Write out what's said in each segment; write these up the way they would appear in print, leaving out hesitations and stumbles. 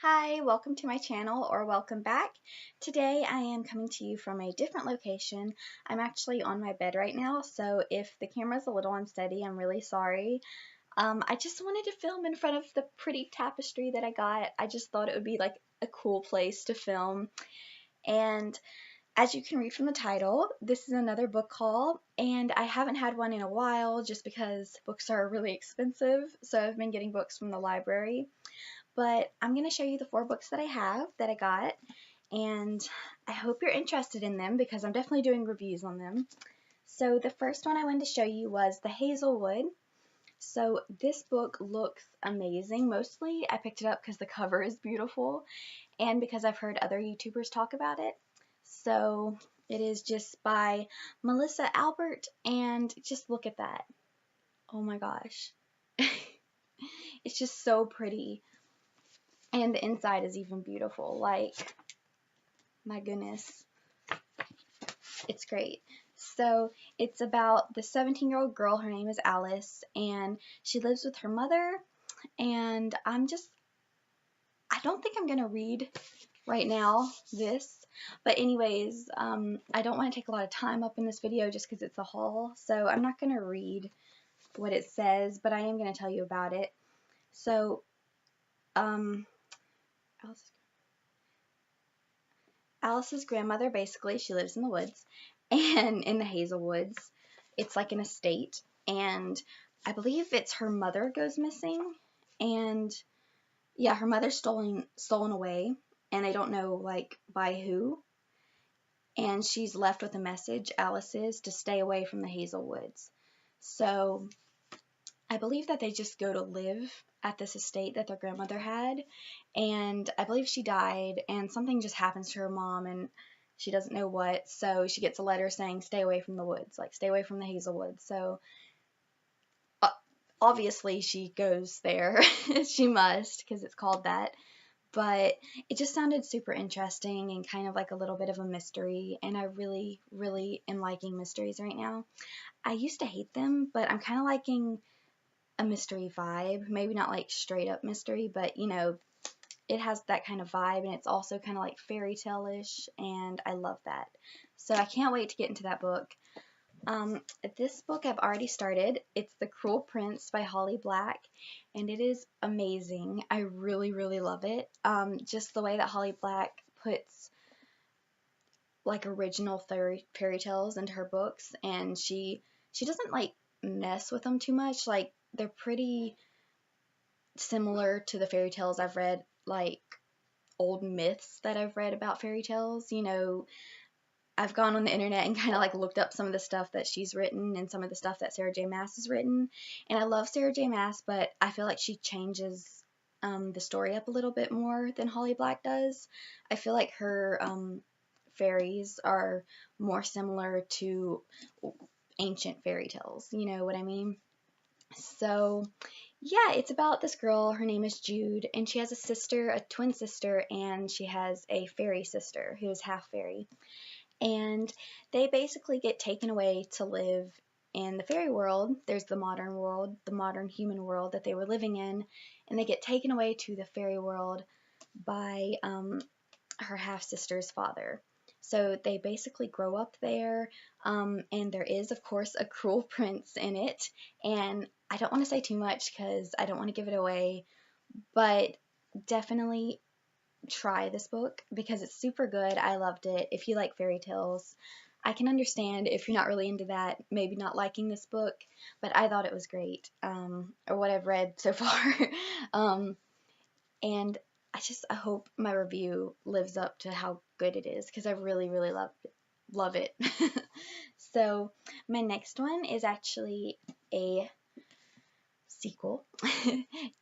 Hi, welcome to my channel or welcome back. Today I am coming to you from a different location. I'm actually on my bed right now, so if the camera's a little unsteady, I'm really sorry. I just wanted to film in front of the pretty tapestry that I got. I just thought it would be like a cool place to film. And as you can read from the title, this is another book haul, and I haven't had one in a while just because books are really expensive, so I've been getting books from the library. But I'm going to show you the 4 books that I have that I got, and I hope you're interested in them because I'm definitely doing reviews on them. So the first one I wanted to show you was The Hazelwood. So this book looks amazing. Mostly I picked it up because the cover is beautiful and because I've heard other YouTubers talk about it. So it is just by Melissa Albert, and just look at that. Oh my gosh. It's just so pretty. And the inside is even beautiful. Like, my goodness, it's great. So it's about the 17-year-old girl. Her name is Alice, and she lives with her mother. And I don't think I'm gonna read right now this, but anyways, I don't want to take a lot of time up in this video just because it's a haul, so I'm not gonna read what it says, but I am gonna tell you about it. So Alice's grandmother, basically, she lives in the woods, and in the Hazelwoods, it's like an estate, and I believe it's her mother goes missing, and yeah, her mother's stolen away, and they don't know like by who, and she's left with a message, Alice is, to stay away from the Hazelwoods. So I believe that they just go to live at this estate that their grandmother had, and I believe she died, and something just happens to her mom, and she doesn't know what, so she gets a letter saying stay away from the woods, like stay away from the Hazelwoods. So obviously she goes there. She must, because it's called that. But it just sounded super interesting and kind of like a little bit of a mystery, and I really, really am liking mysteries right now. I used to hate them, but I'm kind of liking a mystery vibe. Maybe not like straight up mystery, but you know, it has that kind of vibe, and it's also kind of like fairy tale-ish, and I love that. So I can't wait to get into that book. This book I've already started. It's The Cruel Prince by Holly Black, and it is amazing. I really, really love it. Just the way that Holly Black puts like original fairy tales into her books, and she doesn't like mess with them too much. Like, they're pretty similar to the fairy tales I've read, like old myths that I've read about fairy tales. You know, I've gone on the internet and kind of like looked up some of the stuff that she's written and some of the stuff that Sarah J Maas has written. And I love Sarah J Maas, but I feel like she changes the story up a little bit more than Holly Black does. I feel like her fairies are more similar to ancient fairy tales. You know what I mean? So yeah, it's about this girl. Her name is Jude, and she has a sister, a twin sister, and she has a fairy sister who is half fairy. And they basically get taken away to live in the fairy world. There's the modern world, the modern human world that they were living in, and they get taken away to the fairy world by her half-sister's father. So they basically grow up there, and there is, of course, a cruel prince in it. And I don't want to say too much because I don't want to give it away, but definitely try this book because it's super good. I loved it. If you like fairy tales, I can understand if you're not really into that, maybe not liking this book, but I thought it was great, or what I've read so far. And I hope my review lives up to how good it is because I really, really love it. So my next one is actually a sequel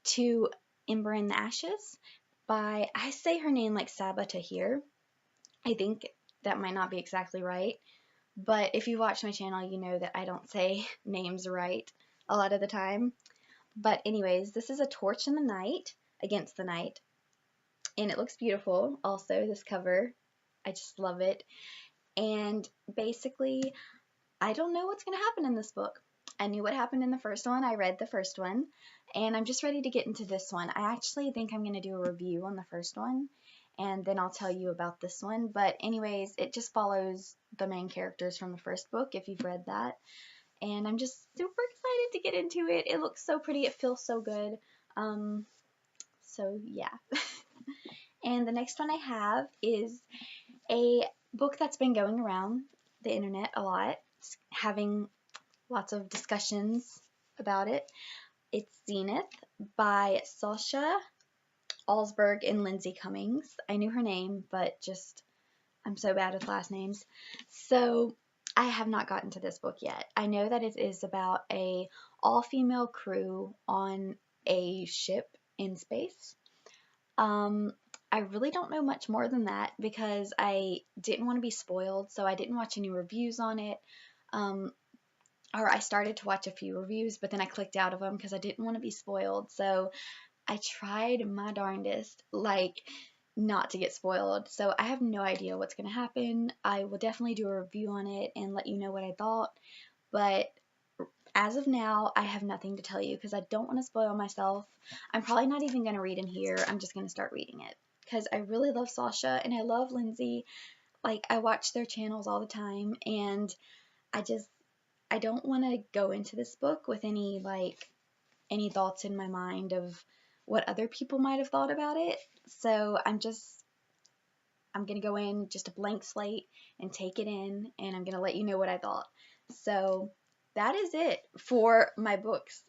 to Ember in the Ashes by, I say her name like Sabaa Tahir. I think that might not be exactly right, but if you watch my channel, you know that I don't say names right a lot of the time. But anyways, this is A Torch in the Night, Against the Night, and it looks beautiful. Also, this cover, I just love it. And basically, I don't know what's going to happen in this book. I knew what happened in the first one. I read the first one, and I'm just ready to get into this one. I actually think I'm going to do a review on the first one, and then I'll tell you about this one. But anyways, it just follows the main characters from the first book, if you've read that. And I'm just super excited to get into it. It looks so pretty. It feels so good. So yeah. And the next one I have is a book that's been going around the internet a lot, having lots of discussions about it. It's Zenith by Sasha Alsberg and Lindsay Cummings. I knew her name, but just I'm so bad with last names. So I have not gotten to this book yet. I know that it is about a all-female crew on a ship in space. I really don't know much more than that because I didn't want to be spoiled, so I didn't watch any reviews on it. Or I started to watch a few reviews, but then I clicked out of them because I didn't want to be spoiled. So I tried my darndest, like, not to get spoiled. So I have no idea what's going to happen. I will definitely do a review on it and let you know what I thought. But as of now, I have nothing to tell you because I don't want to spoil myself. I'm probably not even going to read in here. I'm just going to start reading it because I really love Sasha and I love Lindsay. Like, I watch their channels all the time, and I don't want to go into this book with any thoughts in my mind of what other people might have thought about it. So I'm going to go in just a blank slate and take it in, and I'm going to let you know what I thought. So that is it for my books.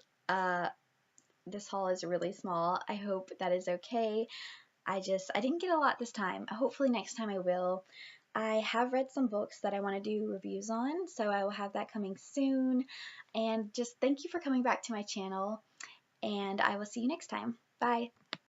This haul is really small. I hope that is okay. I didn't get a lot this time. Hopefully next time I will. I have read some books that I want to do reviews on, so I will have that coming soon. And just thank you for coming back to my channel, and I will see you next time. Bye.